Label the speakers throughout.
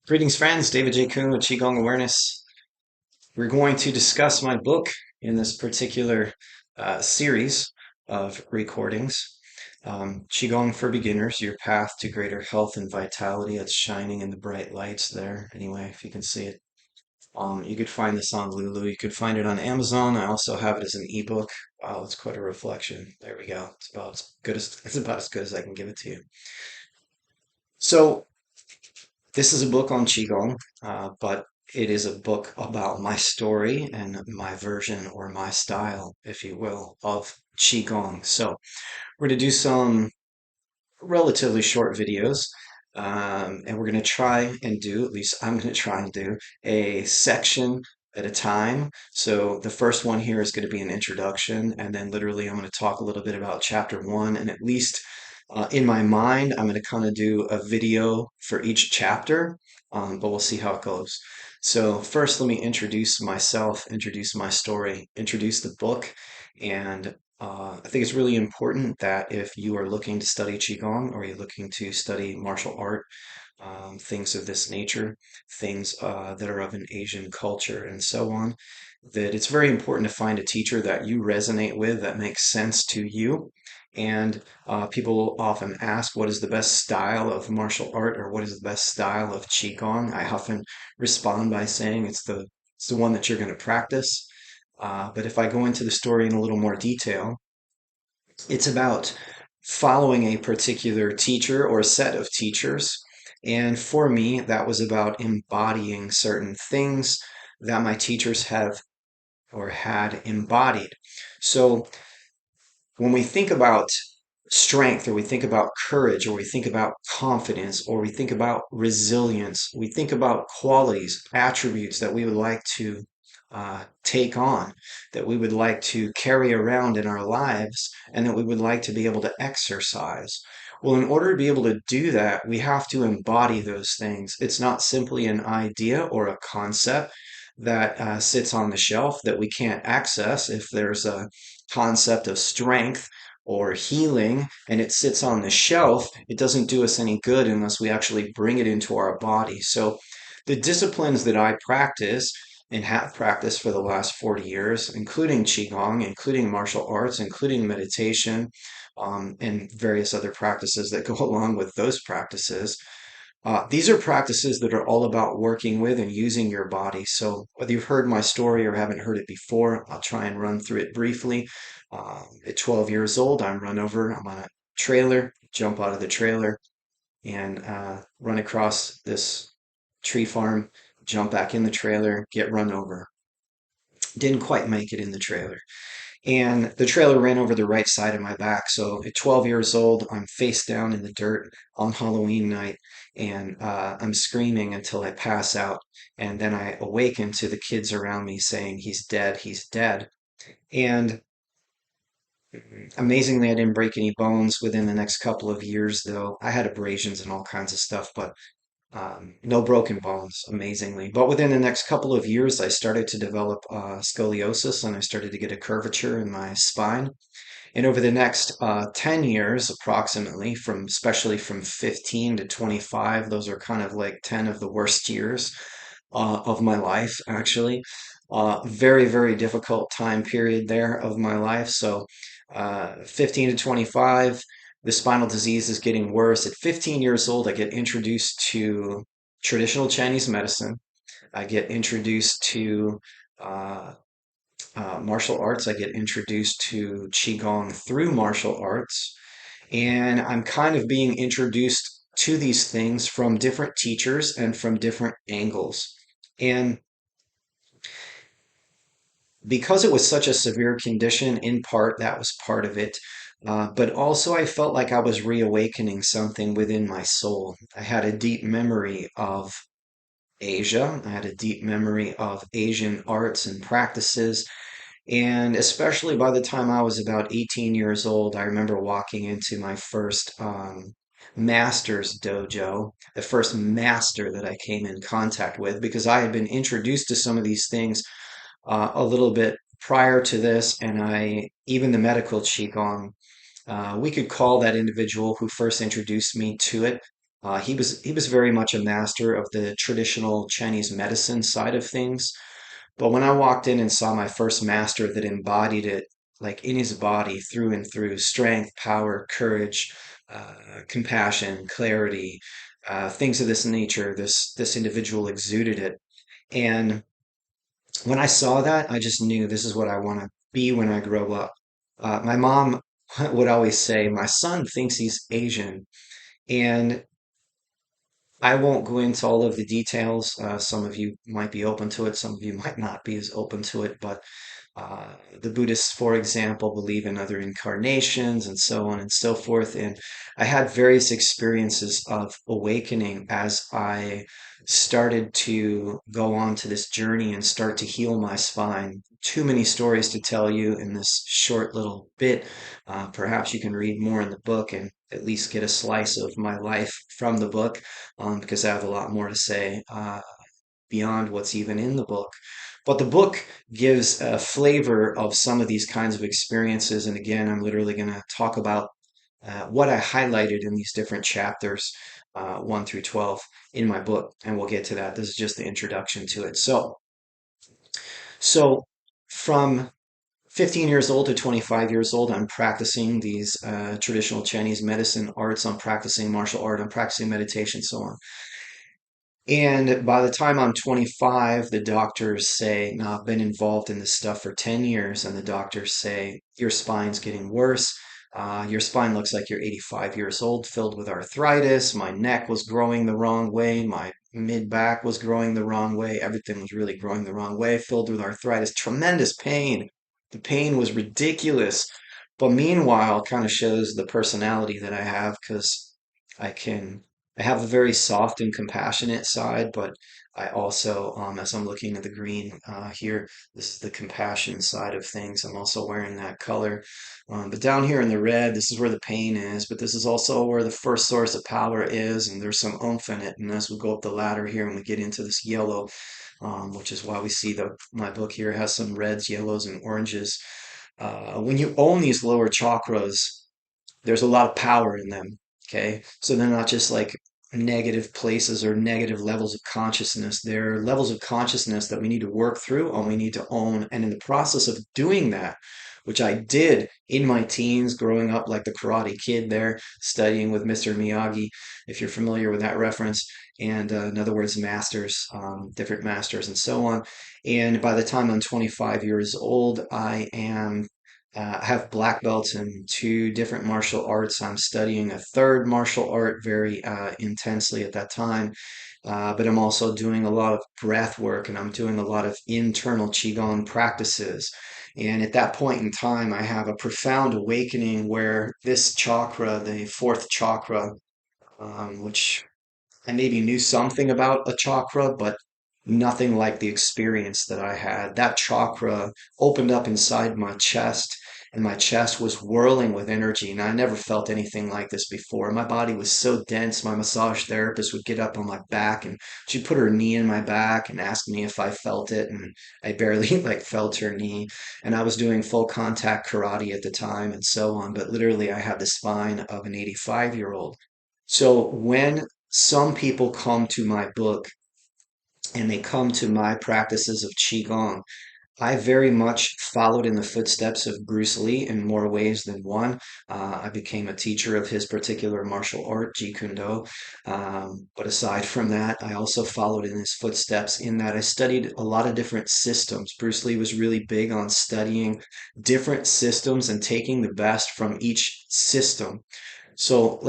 Speaker 1: Greetings, friends. David J. Coon with Qigong Awareness. We're going to discuss my book in this particular series of recordings. Qigong for Beginners, Your Path to Greater Health and Vitality. It's shining in the bright lights there. Anyway, if you can see it. You could find this on Lulu. You could find it on Amazon. I also have it as an ebook. Wow, it's quite a reflection. There we go. It's about as good as I can give it to you. So this is a book on Qigong, but it is a book about my story and my version or my style, if you will, of Qigong. So we're going to do some relatively short videos, and we're going to try and do, at least I'm going to try and do, a section at a time. So the first one here is going to be an introduction, and then literally I'm going to talk a little bit about chapter one, and at least in my mind, I'm going to kind of do a video for each chapter, but we'll see how it goes. So first, let me introduce myself, introduce my story, introduce the book, and I think it's really important that if you are looking to study Qigong or you're looking to study martial art, things of this nature, things that are of an Asian culture and so on, that it's very important to find a teacher that you resonate with, that makes sense to you. And people often ask, what is the best style of martial art or what is the best style of Qigong? I often respond by saying it's the one that you're going to practice. But if I go into the story in a little more detail, it's about following a particular teacher or a set of teachers. And for me, that was about embodying certain things that my teachers have or had embodied. So when we think about strength, or we think about courage, or we think about confidence, or we think about resilience, we think about qualities, attributes that we would like to take on, that we would like to carry around in our lives, and that we would like to be able to exercise. Well, in order to be able to do that, we have to embody those things. It's not simply an idea or a concept that sits on the shelf that we can't access. If there's a concept of strength or healing and it sits on the shelf, it doesn't do us any good unless we actually bring it into our body. So the disciplines that I practice and have practiced for the last 40 years, including Qigong, including martial arts, including meditation, and various other practices that go along with those practices. These are practices that are all about working with and using your body. So, whether you've heard my story or haven't heard it before, I'll try and run through it briefly. At 12 years old, I'm run over. I'm on a trailer, jump out of the trailer, and run across this tree farm, jump back in the trailer, get run over. Didn't quite make it in the trailer. And the trailer ran over the right side of my back. So at 12 years old, I'm face down in the dirt on Halloween night, and I'm screaming until I pass out. And then I awaken to the kids around me saying, "He's dead, he's dead." And amazingly, I didn't break any bones within the next couple of years, though. I had abrasions and all kinds of stuff, but no broken bones, amazingly. But within the next couple of years, I started to develop scoliosis and I started to get a curvature in my spine. And over the next 10 years, approximately, especially from 15 to 25, those are kind of like 10 of the worst years of my life, actually. Very, very difficult time period there of my life. So 15 to 25, the spinal disease is getting worse. At 15 years old, I get introduced to traditional Chinese medicine. I get introduced to uh, martial arts. I get introduced to Qigong through martial arts. And I'm kind of being introduced to these things from different teachers and from different angles. And because it was such a severe condition, in part, that was part of it. But also, I felt like I was reawakening something within my soul. I had a deep memory of Asia. I had a deep memory of Asian arts and practices. And especially by the time I was about 18 years old, I remember walking into my first master's dojo, the first master that I came in contact with, because I had been introduced to some of these things a little bit prior to this, and even the medical Qigong, we could call that individual who first introduced me to it He was very much a master of the traditional Chinese medicine side of things. But when I walked in and saw my first master that embodied it, like in his body through and through, strength, power, courage, compassion, clarity, things of this nature, this individual exuded it. And when I saw that, I just knew this is what I want to be when I grow up. My mom would always say, "My son thinks he's Asian." And I won't go into all of the details. Some of you might be open to it, some of you might not be as open to it, but the Buddhists, for example, believe in other incarnations and so on and so forth. And I had various experiences of awakening as I started to go on to this journey and start to heal my spine. Too many stories to tell you in this short little bit. Perhaps you can read more in the book and at least get a slice of my life from the book, because I have a lot more to say beyond what's even in the book. But the book gives a flavor of some of these kinds of experiences. And again, I'm literally going to talk about what I highlighted in these different chapters, 1 through 12, in my book. And we'll get to that. This is just the introduction to it. So from 15 years old to 25 years old, I'm practicing these traditional Chinese medicine arts. I'm practicing martial art. I'm practicing meditation, so on. And by the time I'm 25, the doctors say, "No, I've been involved in this stuff for 10 years." And the doctors say, "Your spine's getting worse. Your spine looks like you're 85 years old, filled with arthritis. My neck was growing the wrong way. My mid back was growing the wrong way. Everything was really growing the wrong way, filled with arthritis, tremendous pain. The pain was ridiculous." But meanwhile, kind of shows the personality that I have, because I can I have a very soft and compassionate side, but I also, as I'm looking at the green here, this is the compassion side of things. I'm also wearing that color. But down here in the red, this is where the pain is, but this is also where the first source of power is, and there's some oomph in it. And as we go up the ladder here and we get into this yellow, which is why we see my book here has some reds, yellows, and oranges. When you own these lower chakras, there's a lot of power in them. Okay. So they're not just like negative places or negative levels of consciousness. They're levels of consciousness that we need to work through and we need to own. And in the process of doing that, which I did in my teens, growing up like the Karate Kid there, studying with Mr. Miyagi, if you're familiar with that reference, and in other words, masters, different masters, and so on. And by the time I'm 25 years old, I have black belts in two different martial arts. I'm studying a third martial art very intensely at that time, but I'm also doing a lot of breath work and I'm doing a lot of internal Qigong practices. And at that point in time, I have a profound awakening where this chakra, the fourth chakra, which I maybe knew something about a chakra, but nothing like the experience that I had. That chakra opened up inside my chest, and my chest was whirling with energy. And I never felt anything like this before. My body was so dense. My massage therapist would get up on my back and she'd put her knee in my back and ask me if I felt it. And I barely like felt her knee. And I was doing full contact karate at the time and so on. But literally, I had the spine of an 85-year-old. So when some people come to my book and they come to my practices of Qigong, I very much followed in the footsteps of Bruce Lee in more ways than one. I became a teacher of his particular martial art, Jeet Kune Do. But aside from that, I also followed in his footsteps in that I studied a lot of different systems. Bruce Lee was really big on studying different systems and taking the best from each system. So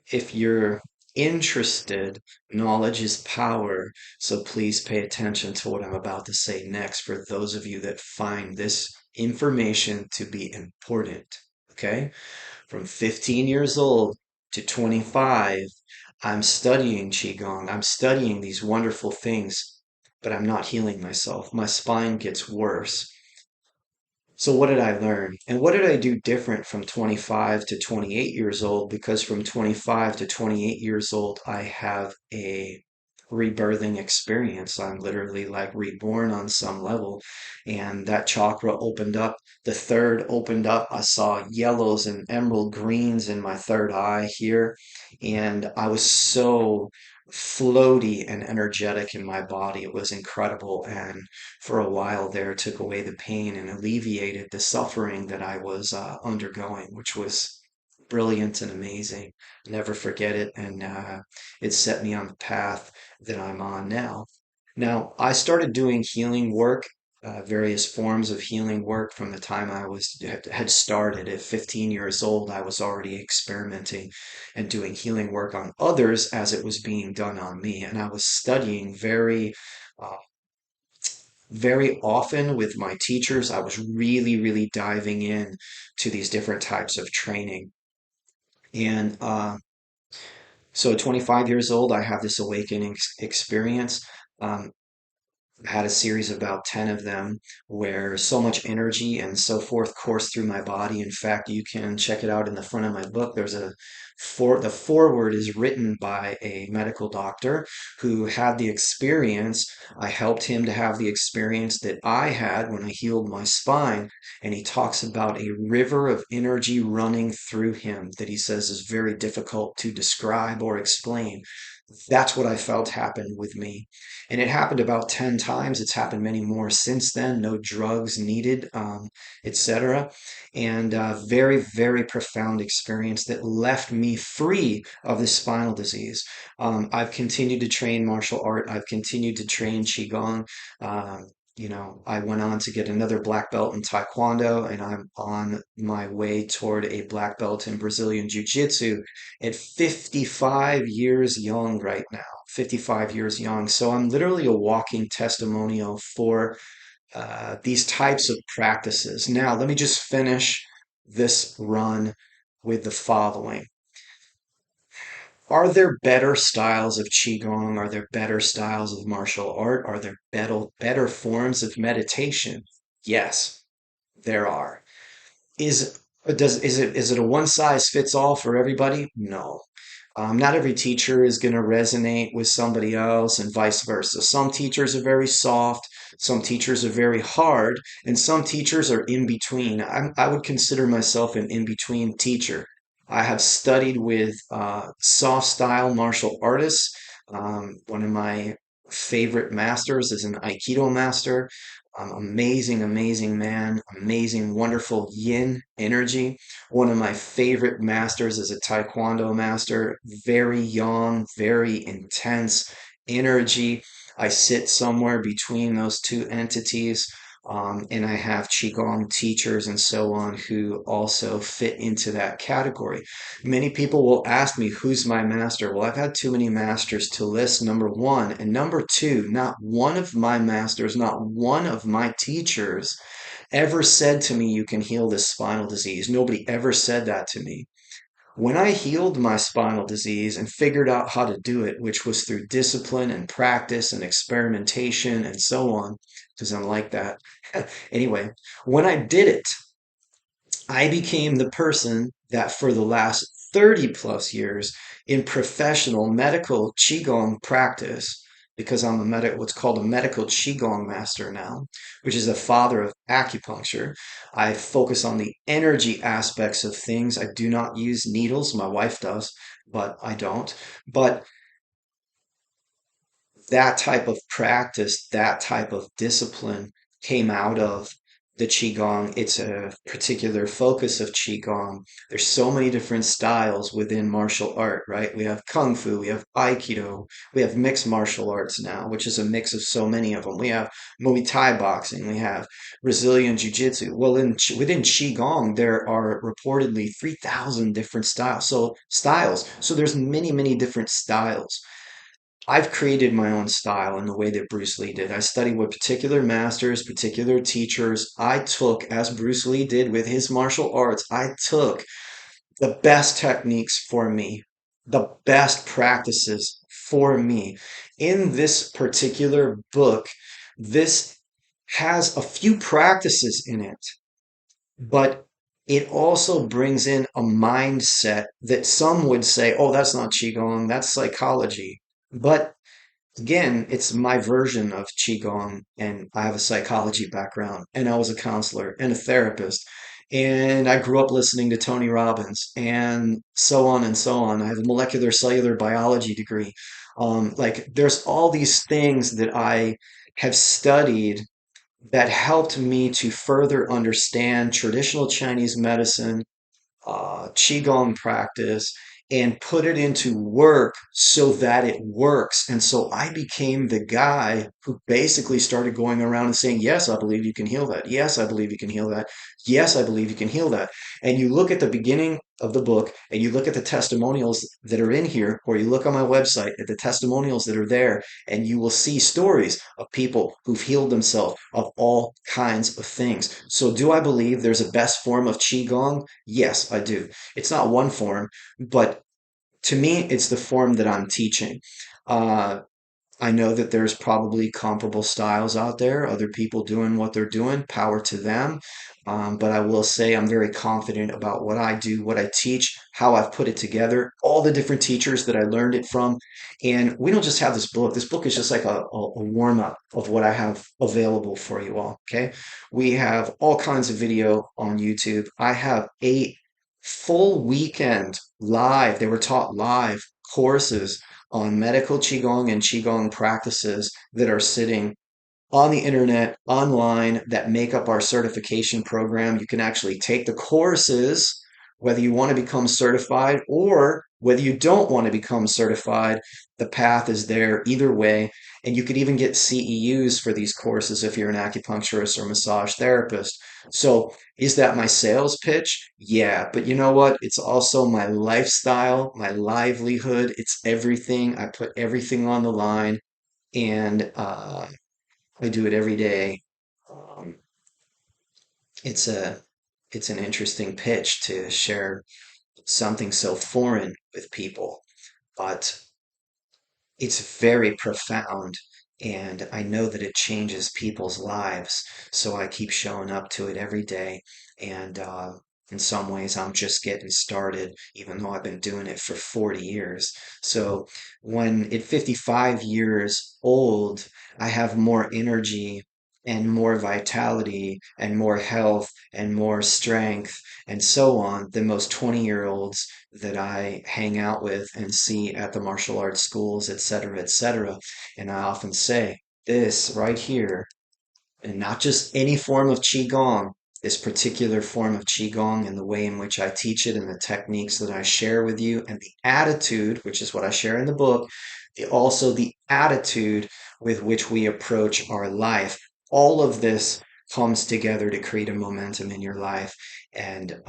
Speaker 1: if you're interested, knowledge is power. So please pay attention to what I'm about to say next for those of you that find this information to be important. Okay? From 15 years old to 25, I'm studying Qigong. I'm studying these wonderful things, but I'm not healing myself. My spine gets worse. So what did I learn? And what did I do different from 25 to 28 years old? Because from 25 to 28 years old, I have a rebirthing experience. I'm literally like reborn on some level. And that chakra opened up. The third opened up. I saw yellows and emerald greens in my third eye here. And I was so floaty and energetic in my body. It was incredible. And for a while there, took away the pain and alleviated the suffering that I was undergoing, which was brilliant and amazing. Never forget it. And it set me on the path that I'm on now. Now, I started doing healing work, various forms of healing work from the time I had started. At 15 years old, I was already experimenting and doing healing work on others as it was being done on me. And I was studying uh, very often with my teachers. I was really, really diving in to these different types of training. And so at 25 years old, I have this awakening experience. Um, had a series of about 10 of them where so much energy and so forth coursed through my body. In fact, you can check it out in the front of my book. The foreword is written by a medical doctor who had the experience. I helped him to have the experience that I had when I healed my spine. And he talks about a river of energy running through him that he says is very difficult to describe or explain. That's what I felt happened with me. And it happened about 10 times. It's happened many more since then. No drugs needed, etc. And very, very profound experience that left me free of the spinal disease. I've continued to train martial art. I've continued to train Qigong. Um, I went on to get another black belt in Taekwondo, and I'm on my way toward a black belt in Brazilian Jiu-Jitsu at 55 years young right now, 55 years young. So I'm literally a walking testimonial for these types of practices. Now, let me just finish this run with the following. Are there better styles of Qigong? Are there better styles of martial art? Are there better forms of meditation? Yes, there are. Is is it a one size fits all for everybody? No. Not every teacher is going to resonate with somebody else, and vice versa. Some teachers are very soft, some teachers are very hard, and some teachers are in between. I would consider myself an in between teacher. I have studied with soft style martial artists. One of my favorite masters is an Aikido master. Amazing, amazing man, amazing, wonderful yin energy. One of my favorite masters is a Taekwondo master, very young, very intense energy. I sit somewhere between those two entities. And I have Qigong teachers and so on who also fit into that category. Many people will ask me, who's my master? Well, I've had too many masters to list, number one. And number two, not one of my masters, not one of my teachers ever said to me, you can heal this spinal disease. Nobody ever said that to me. When I healed my spinal disease and figured out how to do it, which was through discipline and practice and experimentation and so on, because I'm like that. Anyway, when I did it, I became the person that for the last 30 plus years in professional medical Qigong practice, because I'm what's called a medical Qigong master now, which is a father of acupuncture. I focus on the energy aspects of things. I do not use needles. My wife does, but I don't. But that type of practice, that type of discipline came out of the Qigong. It's a particular focus of Qigong. There's so many different styles within martial art, right? We have Kung Fu, we have Aikido, we have mixed martial arts now, which is a mix of so many of them. We have Muay Thai boxing, we have Brazilian Jiu-Jitsu. Well, within Qigong, there are reportedly 3,000 different styles. So there's many, many different styles. I've created my own style in the way that Bruce Lee did. I studied with particular masters, particular teachers. I took, as Bruce Lee did with his martial arts, I took the best techniques for me, the best practices for me. In this particular book, this has a few practices in it, but it also brings in a mindset that some would say, oh, that's not Qigong, that's psychology. But again, it's my version of Qigong, and I have a psychology background, and I was a counselor and a therapist, and I grew up listening to Tony Robbins, and so on and so on. I have a molecular cellular biology degree. Like, there's all these things that I have studied that helped me to further understand traditional Chinese medicine, qigong practice, and put it into work so that it works. And so I became the guy who basically started going around and saying, yes, I believe you can heal that. Yes, I believe you can heal that. Yes, I believe you can heal that. And you look at the beginning of the book and you look at the testimonials that are in here, or you look on my website at the testimonials that are there, and you will see stories of people who've healed themselves of all kinds of things. So do I believe there's a best form of qigong? Yes, I do. It's not one form, but to me, it's the form that I'm teaching. Uh, I know that there's probably comparable styles out there, other people doing what they're doing, power to them. But I will say I'm very confident about what I do, what I teach, how I've put it together, all the different teachers that I learned it from. And we don't just have this book. This book is just like a warm up of what I have available for you all. Okay. We have all kinds of video on YouTube. I have 8 full weekend live, they were taught live courses on medical qigong and qigong practices that are sitting on the internet, online, that make up our certification program. You can actually take the courses, whether you want to become certified or whether you don't want to become certified. The path is there either way. And you could even get CEUs for these courses if you're an acupuncturist or massage therapist. So, is that my sales pitch? Yeah, but you know what? It's also my lifestyle, my livelihood. It's everything. I put everything on the line, and I do it every day. Um, it's a it's an interesting pitch to share something so foreign with people, but it's very profound, and I know that it changes people's lives. So I keep showing up to it every day. And in some ways, I'm just getting started, even though I've been doing it for 40 years. So when at 55 years old, I have more energy and more vitality and more health and more strength and so on than most 20-year-olds that I hang out with and see at the martial arts schools, etc., etc. And I often say, this right here, and not just any form of Qigong, this particular form of Qigong and the way in which I teach it and the techniques that I share with you and the attitude, which is what I share in the book, also the attitude with which we approach our life. All of this comes together to create a momentum in your life. And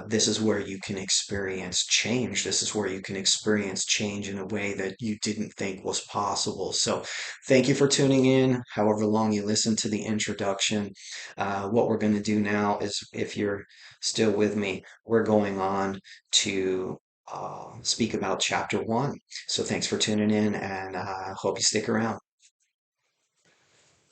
Speaker 1: this is where you can experience change. This is where you can experience change in a way that you didn't think was possible. So, thank you for tuning in, however long you listen to the introduction. What we're going to do now is, if you're still with me, we're going on to speak about chapter 1. So, thanks for tuning in, and hope you stick around.